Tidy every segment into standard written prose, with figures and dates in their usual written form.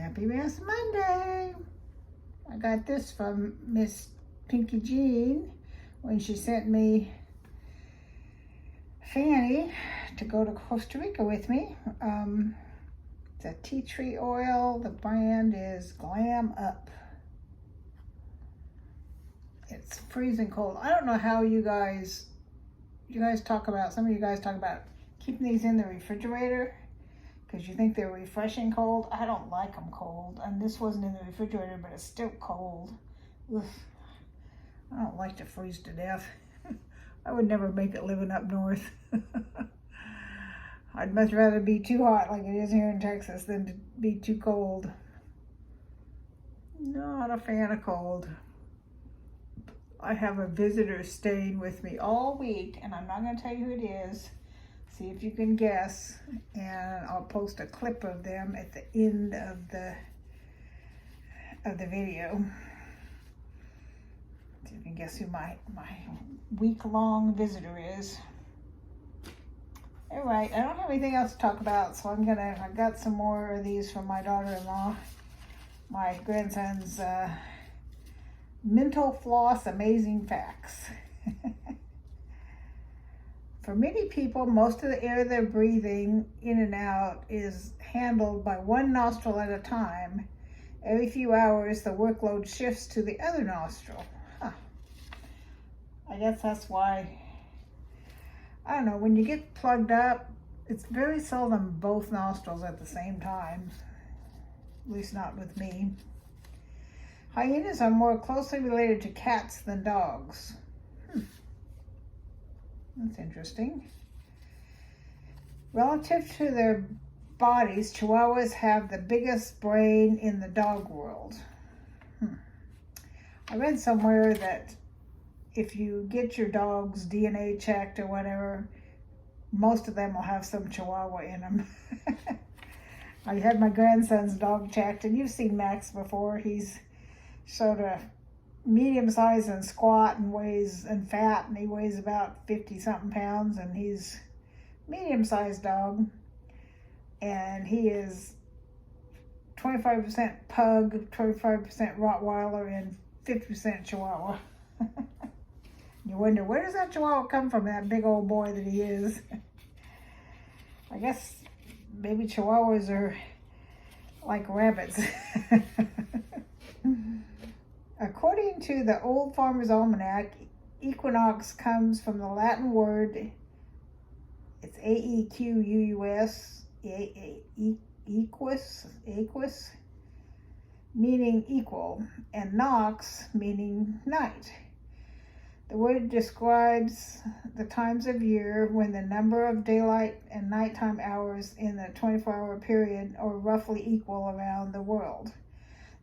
Happy Mess Monday! I got this from Miss Pinky Jean when she sent me Fanny to go to Costa Rica with me. It's a tea tree oil. The brand is Glam Up. It's freezing cold. I don't know how you guys talk about, some of you guys talk about keeping these in the refrigerator because you think they're refreshing cold. I don't like them cold, and this wasn't in the refrigerator, but it's still cold. Ugh. I don't like to freeze to death. I would never make it living up north. I'd much rather be too hot like it is here in Texas than to be too cold. Not a fan of cold. I have a visitor staying with me all week, and I'm not going to tell you who it is. See if you can guess, and I'll post a clip of them at the end of the video. See if you can guess who my week-long visitor is. All right, I don't have anything else to talk about, so I got some more of these from my daughter-in-law, my grandson's Mental Floss Amazing Facts. For many people, most of the air they're breathing in and out is handled by one nostril at a time. Every few hours, the workload shifts to the other nostril. Huh. I guess that's why, I don't know, when you get plugged up, it's very seldom both nostrils at the same time. At least not with me. Hyenas are more closely related to cats than dogs. That's interesting. Relative to their bodies, Chihuahuas have the biggest brain in the dog world. I read somewhere that if you get your dog's DNA checked or whatever, most of them will have some Chihuahua in them. I had my grandson's dog checked, and you've seen Max before. He's sort of medium size and squat and fat, and he weighs about 50-something pounds, and he's medium-sized dog, and he is 25% pug, 25% Rottweiler, and 50% Chihuahua. You wonder, where does that Chihuahua come from, that big old boy that he is? I guess maybe Chihuahuas are like rabbits. According to the Old Farmer's Almanac, equinox comes from the Latin word, it's Aequus, equus, meaning equal, and nox, meaning night. The word describes the times of year when the number of daylight and nighttime hours in the 24-hour period are roughly equal around the world.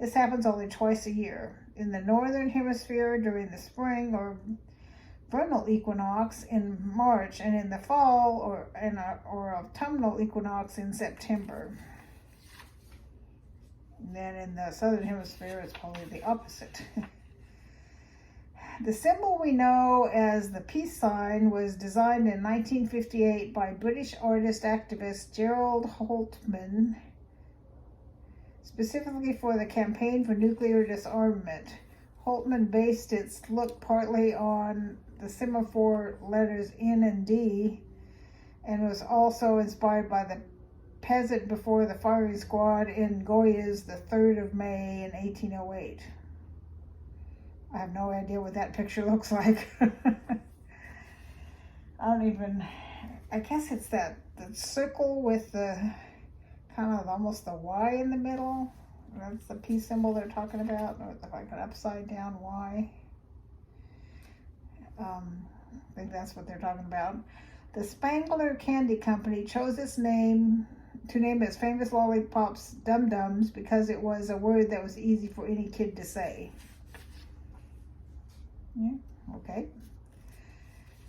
This happens only twice a year. In the northern hemisphere during the spring or vernal equinox in March, and in the fall or autumnal equinox in September. And then in the southern hemisphere, it's probably the opposite. The symbol we know as the peace sign was designed in 1958 by British artist activist Gerald Holtman, specifically for the Campaign for Nuclear Disarmament. Holtman based its look partly on the semaphore letters N and D, and was also inspired by the peasant before the firing squad in Goya's The 3rd of May in 1808. I have no idea what that picture looks like. I guess it's the circle with the kind of almost the Y in the middle. That's the peace symbol they're talking about, or like an upside down Y. I think that's what they're talking about. The Spangler Candy Company chose its name to name its famous lollipops Dum Dums because it was a word that was easy for any kid to say. Yeah, okay.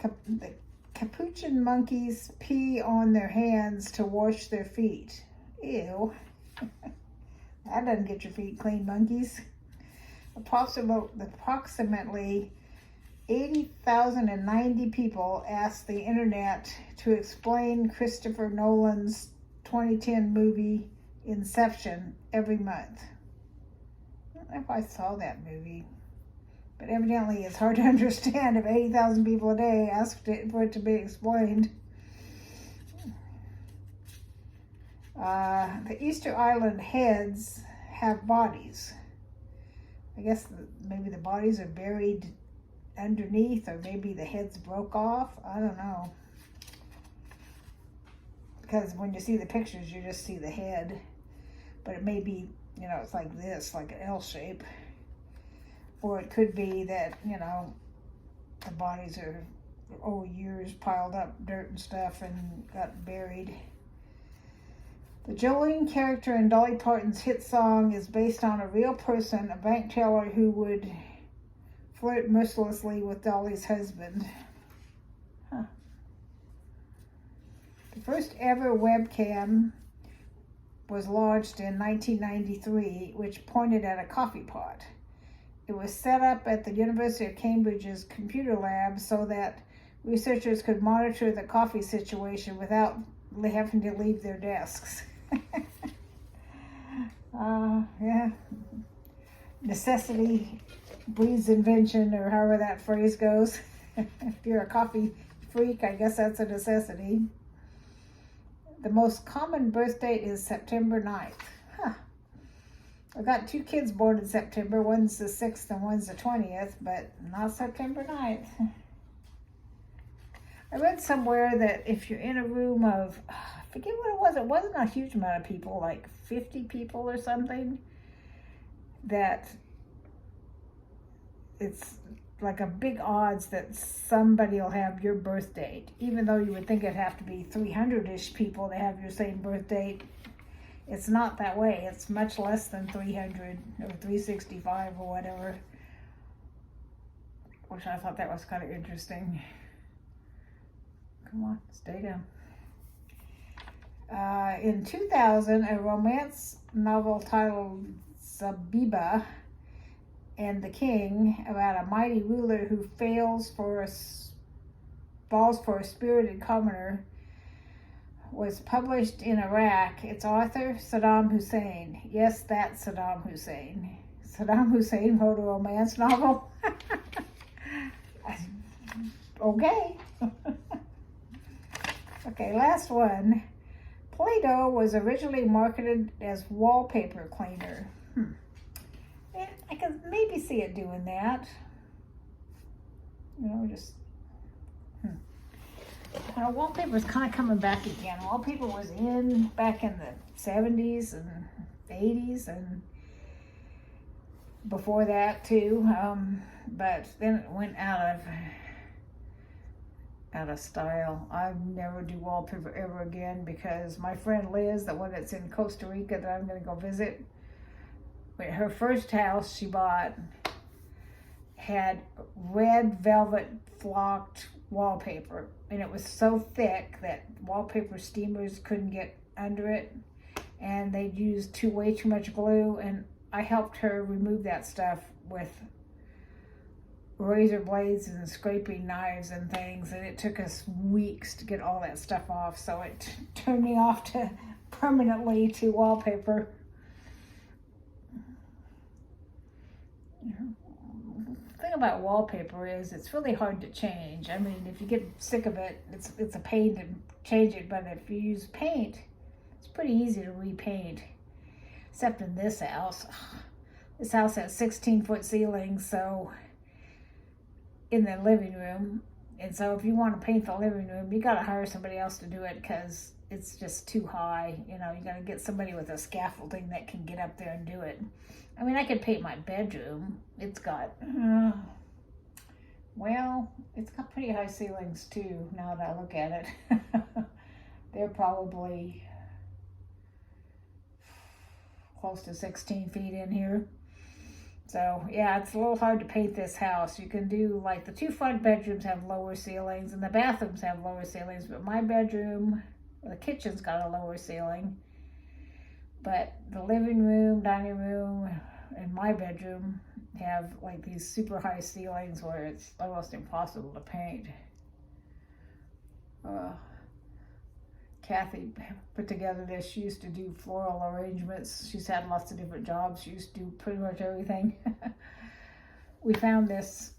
The capuchin monkeys pee on their hands to wash their feet. Ew. That doesn't get your feet clean, monkeys. Approximately 80,090 people asked the internet to explain Christopher Nolan's 2010 movie Inception every month. I don't know if I saw that movie, but evidently it's hard to understand if 80,000 people a day asked for it to be explained. The Easter Island heads have bodies. I guess maybe the bodies are buried underneath, or maybe the heads broke off. I don't know. Because when you see the pictures, you just see the head. But it may be, it's like this, like an L shape. Or it could be that, the bodies are over years piled up, dirt and stuff, and got buried. The Jolene character in Dolly Parton's hit song is based on a real person, a bank teller who would flirt mercilessly with Dolly's husband. Huh. The first ever webcam was launched in 1993, which pointed at a coffee pot. It was set up at the University of Cambridge's computer lab so that researchers could monitor the coffee situation without having to leave their desks. Yeah. Necessity breeds invention, or however that phrase goes. If you're a coffee freak, I guess that's a necessity. The most common birth date is September 9th. Huh. I've got 2 kids born in September. One's the 6th and one's the 20th, but not September 9th. I read somewhere that if you're in a room of, I forget what it wasn't a huge amount of people, like 50 people or something, that it's like a big odds that somebody will have your birth date, even though you would think it'd have to be 300-ish people to have your same birth date. It's not that way. It's much less than 300 or 365 or whatever, which I thought that was kind of interesting. Come on, stay down. In 2000, a romance novel titled Zabiba and the King, about a mighty ruler who falls for a spirited commoner, was published in Iraq. Its author, Saddam Hussein. Yes, that's Saddam Hussein. Saddam Hussein wrote a romance novel. Okay. Okay, last one. Play-Doh was originally marketed as wallpaper cleaner. I could maybe see it doing that. Wallpaper's kind of coming back again. Wallpaper was in back in the 70s and 80s and before that too. But then it went out of style. I never do wallpaper ever again because my friend Liz, the one that's in Costa Rica that I'm going to go visit, her first house she bought had red velvet flocked wallpaper, and it was so thick that wallpaper steamers couldn't get under it, and they'd used way too much glue, and I helped her remove that stuff with razor blades and scraping knives and things, and it took us weeks to get all that stuff off, so it turned me off to permanently to wallpaper. The thing about wallpaper is it's really hard to change. I mean, if you get sick of it, it's a pain to change it, but if you use paint, it's pretty easy to repaint. Except in this house. This house has 16-foot ceilings, so in the living room, and so if you want to paint the living room, you got to hire somebody else to do it because it's just too high. You got to get somebody with a scaffolding that can get up there and do it. I mean, I could paint my bedroom. It's got pretty high ceilings too, now that I look at it. They're probably close to 16 feet in here. So yeah, it's a little hard to paint this house. You can do, like, the 2 front bedrooms have lower ceilings and the bathrooms have lower ceilings, but my bedroom, the kitchen's got a lower ceiling. But the living room, dining room, and my bedroom have like these super high ceilings where it's almost impossible to paint. Kathy put together this. She used to do floral arrangements. She's had lots of different jobs. She used to do pretty much everything. We found this,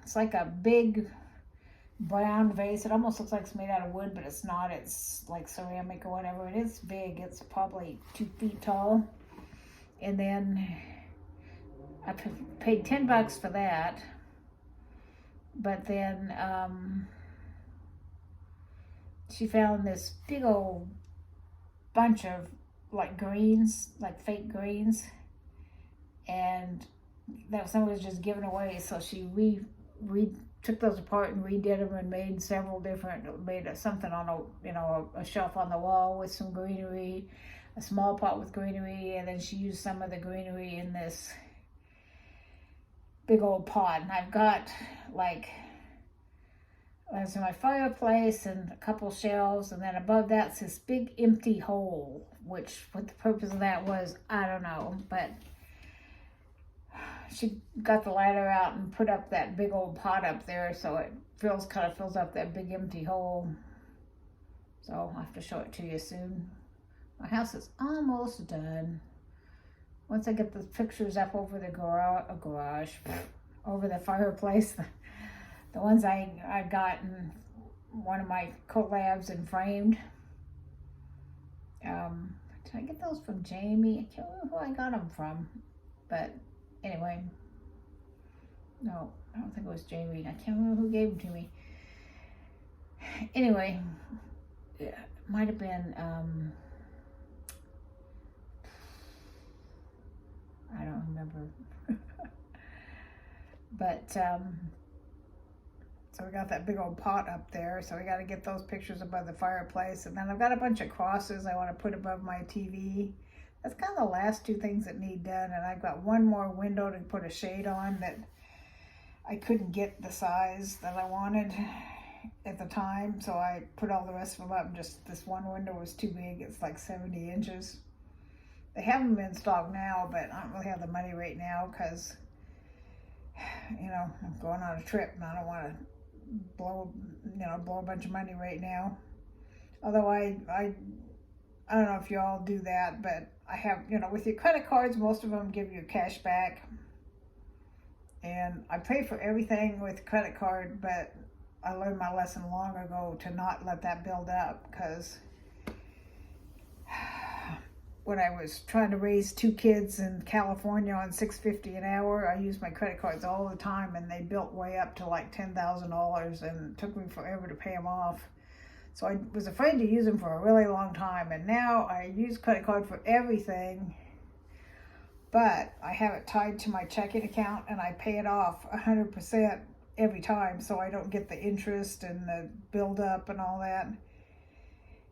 it's like a big brown vase. It almost looks like it's made out of wood, but it's not. It's like ceramic or whatever. It is big. It's probably 2 feet tall. And then I paid $10 for that. But then she found this big old bunch of like greens, like fake greens, and that somebody was just giving away. So she took those apart and redid them and made several different, made something on a shelf on the wall with some greenery, a small pot with greenery, and then she used some of the greenery in this big old pot. And I've got like, there's my fireplace and a couple shelves, and then above that's this big empty hole, which what the purpose of that was, I don't know, but she got the ladder out and put up that big old pot up there, so it kind of fills up that big empty hole. So I'll have to show it to you soon. My house is almost done. Once I get the pictures up over the garage, over the fireplace, the ones I got in one of my collabs and framed. Did I get those from Jamie? I can't remember who I got them from, but anyway, no, I don't think it was Jamie. I can't remember who gave them to me. Anyway, it might have been, I don't remember. But, so we got that big old pot up there. So we got to get those pictures above the fireplace. And then I've got a bunch of crosses I want to put above my TV. That's kind of the last 2 things that need done. And I've got one more window to put a shade on that I couldn't get the size that I wanted at the time. So I put all the rest of them up. Just this one window was too big. It's like 70 inches. They have them in stock now, but I don't really have the money right now because, you know, I'm going on a trip and I don't want to blow a bunch of money right now. Although I don't know if you all do that, but I have, with your credit cards, most of them give you cash back. And I pay for everything with credit card, but I learned my lesson long ago to not let that build up, because when I was trying to raise 2 kids in California on $6.50 an hour, I used my credit cards all the time, and they built way up to like $10,000, and it took me forever to pay them off. So I was afraid to use them for a really long time, and now I use credit card for everything, but I have it tied to my checking account, and I pay it off 100% every time, so I don't get the interest and the build up and all that.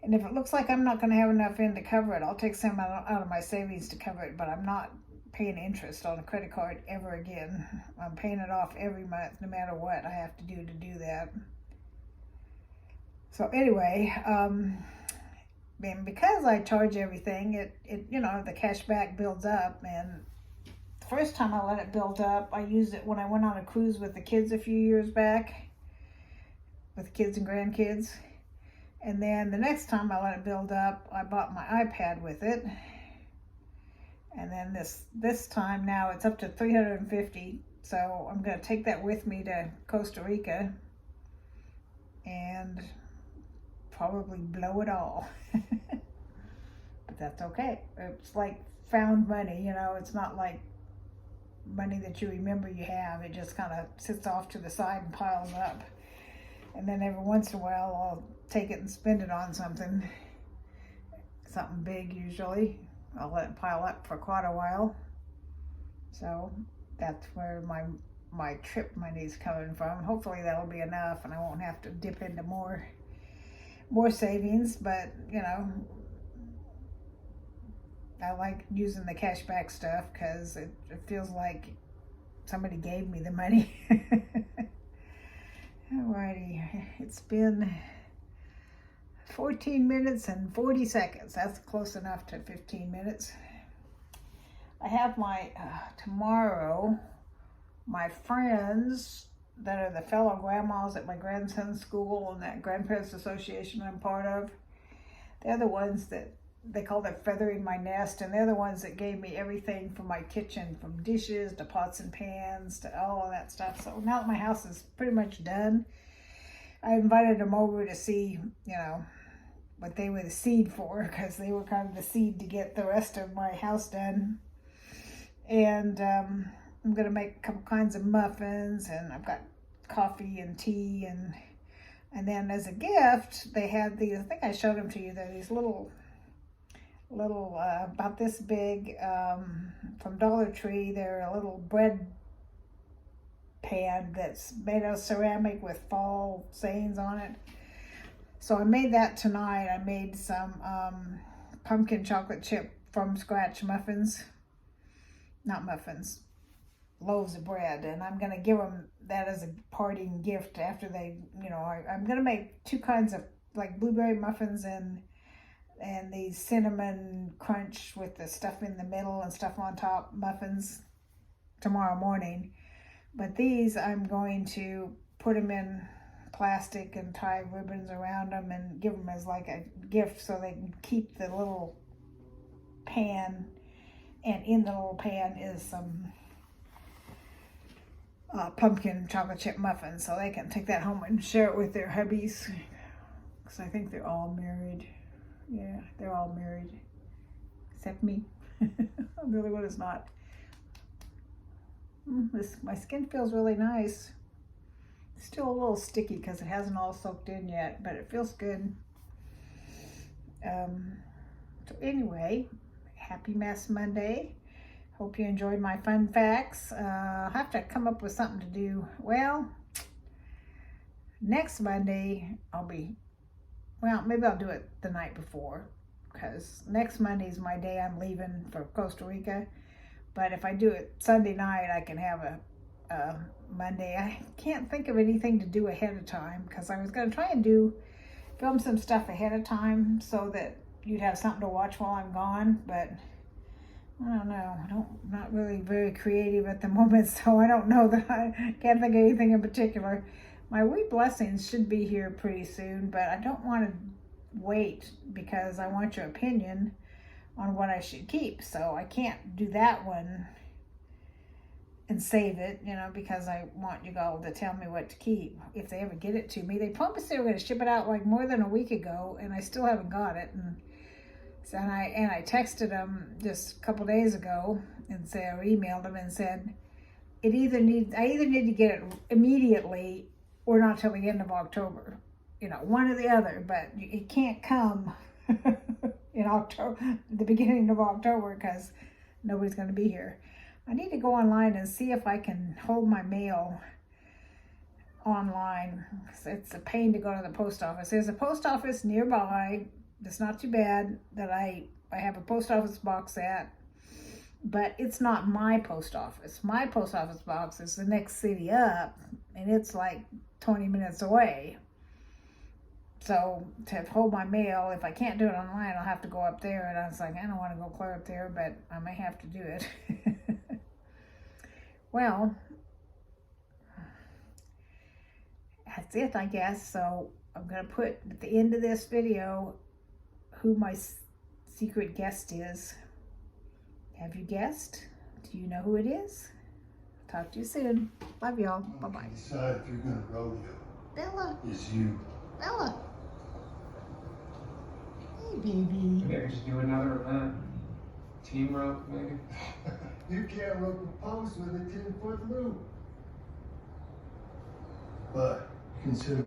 And if it looks like I'm not going to have enough in to cover it, I'll take some out of my savings to cover it, but I'm not paying interest on a credit card ever again. I'm paying it off every month, no matter what I have to do that. So anyway, and because I charge everything, it the cash back builds up. And the first time I let it build up, I used it when I went on a cruise with the kids a few years back, with kids and grandkids. And then the next time I let it build up, I bought my iPad with it. And then this time now it's up to 350. So I'm going to take that with me to Costa Rica and probably blow it all. But that's okay. It's like found money, it's not like money that you remember you have. It just kind of sits off to the side and piles up. And then every once in a while I'll take it and spend it on something big usually. I'll let it pile up for quite a while. So that's where my trip money's coming from. Hopefully that'll be enough and I won't have to dip into more savings, but I like using the cashback stuff because it feels like somebody gave me the money. Alrighty, it's been 14 minutes and 40 seconds. That's close enough to 15 minutes. I have my, tomorrow, my friends that are the fellow grandmas at my grandson's school and that grandparents association I'm part of. they're the ones that they call it feathering my nest, and they're the ones that gave me everything for my kitchen, from dishes to pots and pans to all of that stuff. So now that my house is pretty much done, I invited them over to see, you know, what they were the seed for, because they were kind of the seed to get the rest of my house done. And I'm going to make a couple kinds of muffins, and I've got coffee and tea, and then as a gift, they had these, I think I showed them to you, they're these little about this big, from Dollar Tree. They're a little bread pan that's made out of ceramic with fall sayings on it. So I made that tonight. I made some pumpkin chocolate chip from scratch muffins. Not muffins, loaves of bread. And I'm going to give them that as a parting gift after they, you know, I'm going to make two kinds of like blueberry muffins and these cinnamon crunch with the stuff in the middle and stuff on top muffins tomorrow morning. But these, I'm going to put them in plastic and tie ribbons around them and give them as like a gift, so they can keep the little pan, and in the little pan is some pumpkin chocolate chip muffins, so they can take that home and share it with their hubbies, because I think they're all married. Yeah, they're all married, except me. I'm the only one who's not. My skin feels really nice. Still a little sticky because it hasn't all soaked in yet, but it feels good. So anyway, happy Mess Monday. Hope you enjoyed my fun facts. I'll have to come up with something to do. Well, next Monday maybe I'll do it the night before, because next Monday is my day I'm leaving for Costa Rica. But if I do it Sunday night, I can have a Monday. I can't think of anything to do ahead of time, because I was going to try and film some stuff ahead of time so that you'd have something to watch while I'm gone. But I don't know. I'm not really very creative at the moment, so I don't know that I can't think of anything in particular. My wee blessings should be here pretty soon, but I don't want to wait because I want your opinion on what I should keep. So I can't do that one and save it, you know, because I want you all to tell me what to keep if they ever get it to me. They promised they were going to ship it out like more than a week ago, and I still haven't got it. And so I texted them just a couple days ago and said, or emailed them and said, I either need to get it immediately or not till the end of October, you know, one or the other. But it can't come in October, the beginning of October, because nobody's going to be here. I need to go online and see if I can hold my mail online. It's a pain to go to the post office. There's a post office nearby that's not too bad that I have a post office box at, but it's not my post office. My post office box is the next city up, and it's like 20 minutes away. So to hold my mail, if I can't do it online, I'll have to go up there. And I was like, I don't want to go clear up there, but I may have to do it. Well, that's it, I guess. So I'm going to put at the end of this video who my secret guest is. Have you guessed? Do you know who it is? Talk to you soon. Love y'all. Bye-bye. Decide if you're going to rodeo. Bella. It's you. Bella. Hey, baby. Maybe just do another event. Team rope, maybe? You can't rope a post with a 10-foot loop. But consider